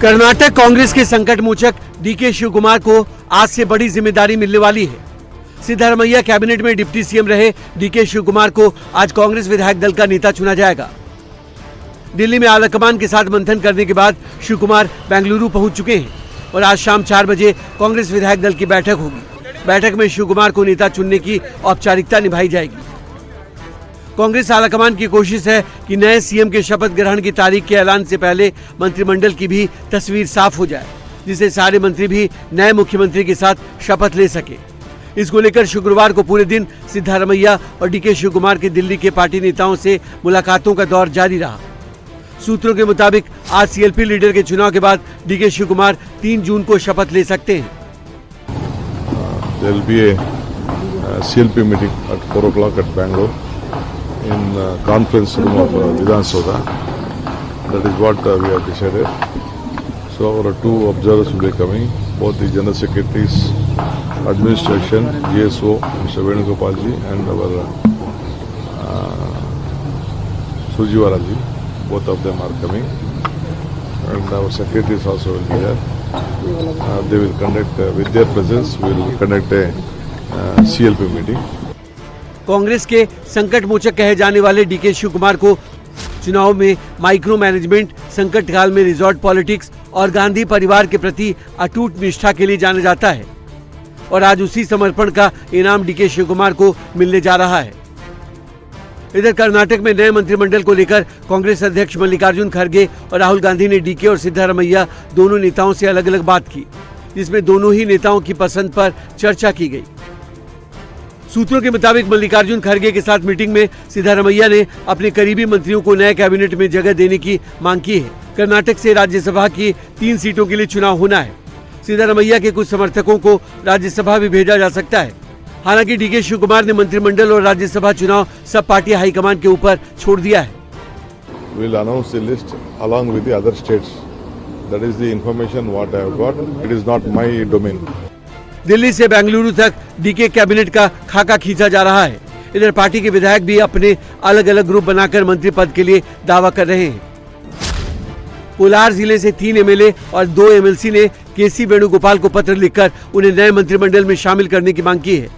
कर्नाटक कांग्रेस के संकट मोचक डीके शिवकुमार को आज से बड़ी जिम्मेदारी मिलने वाली है। सिद्धारमैया कैबिनेट में डिप्टी सीएम रहे डीके शिवकुमार को आज कांग्रेस विधायक दल का नेता चुना जाएगा। दिल्ली में आलाकमान के साथ मंथन करने के बाद शिवकुमार बेंगलुरु पहुंच चुके हैं और आज शाम 4 बजे कांग्रेस विधायक दल की बैठक होगी। बैठक में शिवकुमार को नेता चुनने की औपचारिकता निभाई जाएगी। कांग्रेस आलाकमान की कोशिश है कि नए सीएम के शपथ ग्रहण की तारीख के ऐलान से पहले मंत्रिमंडल की भी तस्वीर साफ हो जाए, जिससे सारे मंत्री भी नए मुख्यमंत्री के साथ शपथ ले सके। इसको लेकर शुक्रवार को पूरे दिन सिद्धारमैया और डीके शिवकुमार के दिल्ली के पार्टी नेताओं से मुलाकातों का दौर जारी रहा। सूत्रों के मुताबिक आज सीएलपी लीडर के चुनाव के बाद डीके शिवकुमार 3 जून को शपथ ले सकते हैं। There will be a CLP meeting at 4 o'clock at Bangalore in conference room of Vidhan Soda. That is what we have decided. So our 2 observers will be coming, both the General Secretaries, Administration, GSO, Mr. Venugopalji and our Surjiwalaji. Both of them are coming. And our secretaries also will be there. They will conduct, with their presence, we will conduct a CLP meeting. Congress के संकट मोचक कहे जाने वाले DK Shivkumar को चुनाव में micro management, संकट काल में रिजॉर्ट पॉलिटिक्स और गांधी परिवार के प्रति अटूट निष्ठा के लिए जाना जाता है और आज उसी समर्पण का इनाम डीके शिवकुमार को मिलने जा रहा है। इधर कर्नाटक में नए मंत्रिमंडल को लेकर कांग्रेस अध्यक्ष मल्लिकार्जुन खड़गे और राहुल गांधी ने डीके और सिद्धारमैया दोनों नेताओं से अलग अलग बात की, जिसमें दोनों ही नेताओं की पसंद पर चर्चा की गई। सूत्रों के मुताबिक मल्लिकार्जुन खड़गे के साथ मीटिंग में सिद्धारमैया ने अपने करीबी मंत्रियों को नए कैबिनेट में जगह देने की मांग की है। कर्नाटक से राज्यसभा की 3 सीटों के लिए चुनाव होना है। सिद्धारमैया के कुछ समर्थकों को राज्यसभा भी भेजा जा सकता है। हालांकि डीके शिवकुमार ने मंत्रिमंडल और राज्यसभा चुनाव सब पार्टी हाईकमान के ऊपर छोड़ दिया है। We'll announce the list along with the other states. That is the information what I have got. It is not my domain. Delhi से बेंगलुरु तक डीके कैबिनेट का खाका खींचा जा रहा है। इधर पार्टी के विधायक भी अपने अलग अलग ग्रुप बनाकर मंत्री पद के लिए दावा कर रहे हैं। कोलार जिले से 3 एमएलए और 2 एमएलसी ने केसी वेणुगोपाल को पत्र लिखकर उन्हें नए मंत्रिमंडल में शामिल करने की मांग की है।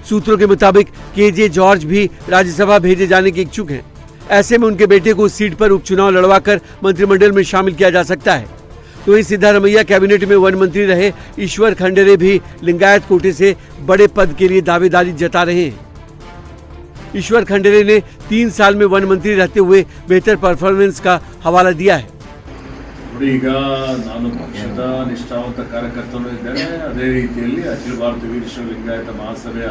सूत्रों के मुताबिक केजे जॉर्ज भी राज्यसभा भेजे जाने के इच्छुक हैं। ऐसे में उनके बेटे को उस सीट पर उपचुनाव लड़वाकर मंत्रिमंडल में शामिल किया जा सकता है। तो वहीं सिद्धारमैया कैबिनेट में वन मंत्री रहे ईश्वर खंडरे भी लिंगायत कोटे से बड़े पद के लिए दावेदारी जता रहे हैं। ईश्वर खंडरे ने 3 साल में वन मंत्री रहते हुए बेहतर परफॉर्मेंस का हवाला दिया है। ಈಗ ನಾನು ಪಕ್ಷದ ನಿಷ್ಠಾವಂತ ಕಾರ್ಯಕರ್ತನೂ ಇದ್ದೇನೆ, ಅದೇ ರೀತಿಯಲ್ಲಿ ಅಖಿಲ ಭಾರತ ವೀರಶೈವ ಲಿಂಗಾಯತ ಮಹಾಸಭೆಯ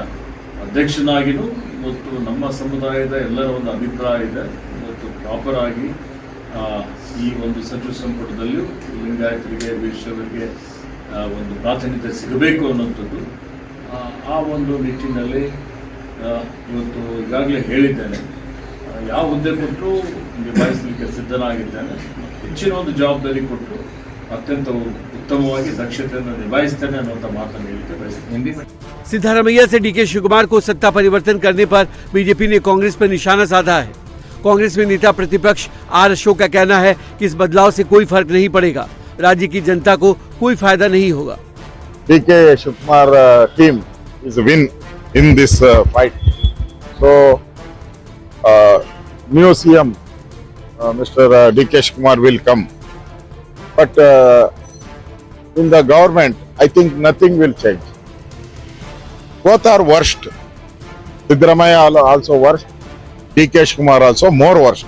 ಅಧ್ಯಕ್ಷನಾಗಿಯೂ ಮತ್ತು ನಮ್ಮ ಸಮುದಾಯದ ಎಲ್ಲರ ಒಂದು ಅಭಿಪ್ರಾಯ ಇದೆ ಮತ್ತು ಪ್ರಾಪರ್ ಆಗಿ ಈ ಒಂದು ಸಚಿವ ಸಂಪುಟದಲ್ಲಿಯೂ ಲಿಂಗಾಯತರಿಗೆ ವೀರಶೈವರಿಗೆ ಒಂದು ಪ್ರಾತಿನಿಧ್ಯ ಸಿಗಬೇಕು ಅನ್ನುವಂಥದ್ದು ಆ ಒಂದು ನಿಟ್ಟಿನಲ್ಲಿ ಇವತ್ತು ಈಗಾಗಲೇ ಹೇಳಿದ್ದೇನೆ, ಯಾವ ಹುದ್ದೆ ಕೊಟ್ಟರೂ ನಿಭಾಯಿಸಲಿಕ್ಕೆ ಸಿದ್ಧನಾಗಿದ್ದೇನೆ। ಹೆಚ್ಚಿನ ಒಂದು ಜವಾಬ್ದಾರಿ ಕೊಟ್ಟು ಅತ್ಯಂತ ಉತ್ತಮವಾಗಿ ದಕ್ಷತೆಯನ್ನು ನಿಭಾಯಿಸ್ತೇನೆ ಅನ್ನುವಂಥ ಮಾತನ್ನು ಹೇಳಿಕೆ ಬಯಸ್ತೇನೆ। सिद्धारमैया से डीके शिवकुमार को सत्ता परिवर्तन करने पर बीजेपी ने कांग्रेस पर निशाना साधा है। कांग्रेस में नेता प्रतिपक्ष आर अशोक का कहना है कि इस बदलाव से कोई फर्क नहीं पड़ेगा, राज्य की जनता को कोई फायदा नहीं होगा। DK Shivakumar team is win in this fight, so new CM Mr. D.K. Shivakumar will come, but in the government I think nothing will change. Both are worst. Siddaramaiah also worst, D.K. Shivakumar also more worst.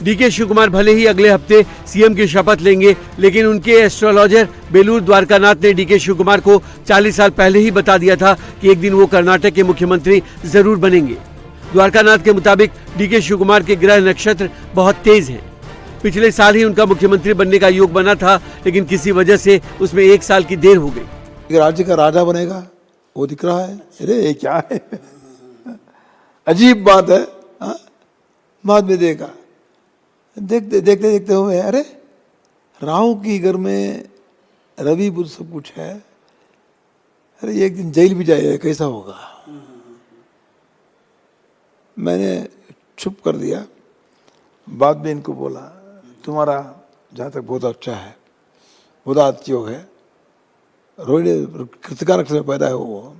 DK Shivakumar भले ही अगले हफ्ते CM की शपथ लेंगे, लेकिन उनके astrologer Belur Dwarkanath ने डीके शिवकुमार को 40 साल पहले ही बता दिया था कि एक दिन वो कर्नाटक के मुख्यमंत्री जरूर बनेंगे। द्वारकानाथ के मुताबिक डीके शिवकुमार के ग्रह नक्षत्र बहुत तेज हैं। पिछले साल ही उनका मुख्यमंत्री बनने का योग बना था, लेकिन किसी वजह से उसमें 1 साल की देर हो गई। राज्य का राजा बनेगा वो दिख रहा है। अरे ये क्या है, अजीब बात है। बाद में देखा, देखते देखते देखते हुए अरे राहु की घर में रवि बुध सब कुछ है, अरे एक दिन जेल भी जाएगा, कैसा होगा। मैंने चुप कर दिया। बाद में इनको बोला तुम्हारा जहाँ तक बहुत अच्छा है, उदात योग है, रोहिणी कृतिका नक्षत्र में पैदा है वो,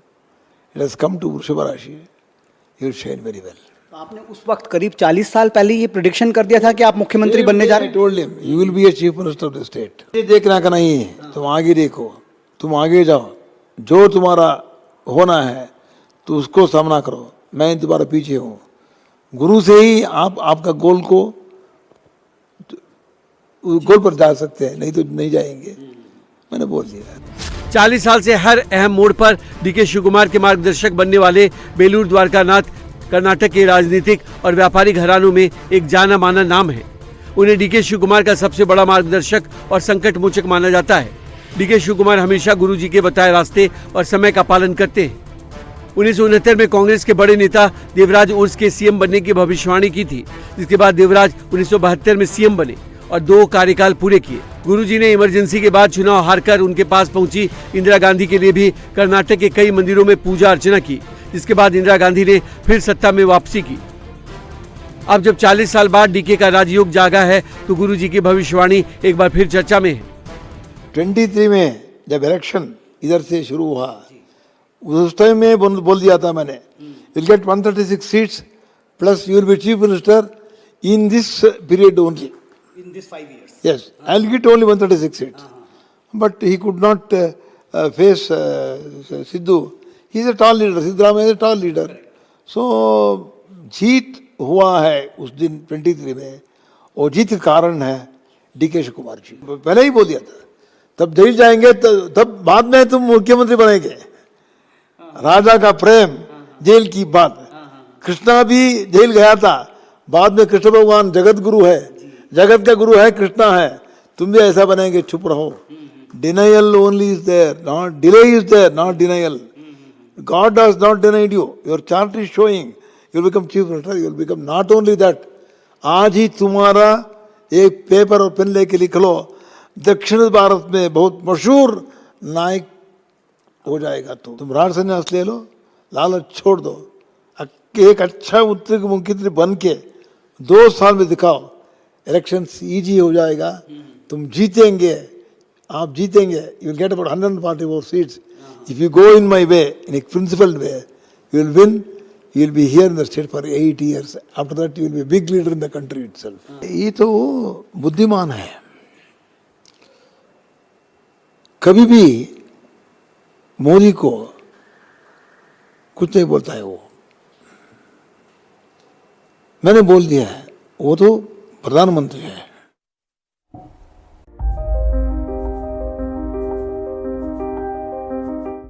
इट हैज कम टू वृषभ राशि, you will shine very well. तो आपने उस वक्त करीब 40 साल पहले ये प्रेडिक्शन कर दिया था कि आप मुख्यमंत्री बनने जा रहे हैं। Told him you will be a chief minister of the state. ये देखना का नहीं है, तुम आगे देखो, तुम आगे जाओ, जो तुम्हारा होना है तो उसको सामना करो, मैं तुम्हारे पीछे हूँ। गुरु से ही आप आपका गोल को गोल पर जा सकते हैं, नहीं तो नहीं जाएंगे, मैंने बोल दिया। 40 साल से हर अहम मोड़ पर डीके शिव कुमार के मार्गदर्शक बनने वाले बेलूर द्वारकानाथ कर्नाटक के राजनीतिक और व्यापारिक घरानों में एक जाना माना नाम है। उन्हें डीके शिव कुमार का सबसे बड़ा मार्गदर्शक और संकट मोचक माना जाता है। डीके शिव कुमार हमेशा गुरुजी के बताए रास्ते और समय का पालन करते हैं। 1969 में कांग्रेस के बड़े नेता देवराज उर्स के सीएम बनने की भविष्यवाणी की थी, जिसके बाद देवराज 1972 में सीएम बने और 2 कार्यकाल पूरे किए। गुरुजी ने इमरजेंसी के बाद चुनाव हारकर उनके पास पहुंची इंदिरा गांधी के लिए भी कर्नाटक के कई मंदिरों में पूजा अर्चना की, जिसके बाद इंदिरा गांधी ने फिर सत्ता में वापसी की। अब जब 40 साल बाद डीके का राजयोग जागा है तो गुरुजी की भविष्यवाणी एक बार फिर चर्चा में है। 23 में जब इलेक्शन इधर से शुरू हुआ, उस टाइम में बोल दिया था मैंने, will get 136 seats plus you will be chief minister in this period only, in this 5 years। yes, I'll get only 136 seats, but he could not face Sidhu. He is a tall leader, Siddaramaiah is a tall leader, so जीत हुआ है उस दिन 23 में, और जीत का कारण है DK Shiv Kumar ji. पहले ही बोल दिया था, तब जेल जाएंगे तब बाद में तुम मुख्यमंत्री बनेंगे। राजा का प्रेम जेल की बात, कृष्णा भी जेल गया था, बाद में कृष्ण भगवान जगत गुरु है, जगत का गुरु है कृष्णा है, तुम भी ऐसा बनेंगे, चुप रहो। Denial only is there, not delay is there, not denial. God does not denied you, your chart is showing you will become chief minister, you will become not only that. आज ही तुम्हारा एक पेपर और pen लेके लिख लो, दक्षिण भारत में बहुत मशहूर नायक हो जाएगा। तुम राज संन्यास ले लो, लालच छोड़ दो, एक अच्छा उत्तर मुख्यमंत्री बन के 2 साल में दिखाओ, इलेक्शन इजी हो जाएगा, तुम जीतेंगे, आप जीतेंगे। You will get about 144 seats if you go in my way, in A principled way, you will win, you will be here in the state for 8 years, after that you will be big leader in the country itself. ये तो बुद्धिमान है, कभी भी मोदी को कुछ नहीं बोलता है वो। मैंने बोल दिया है, वो तो प्रधानमंत्री है,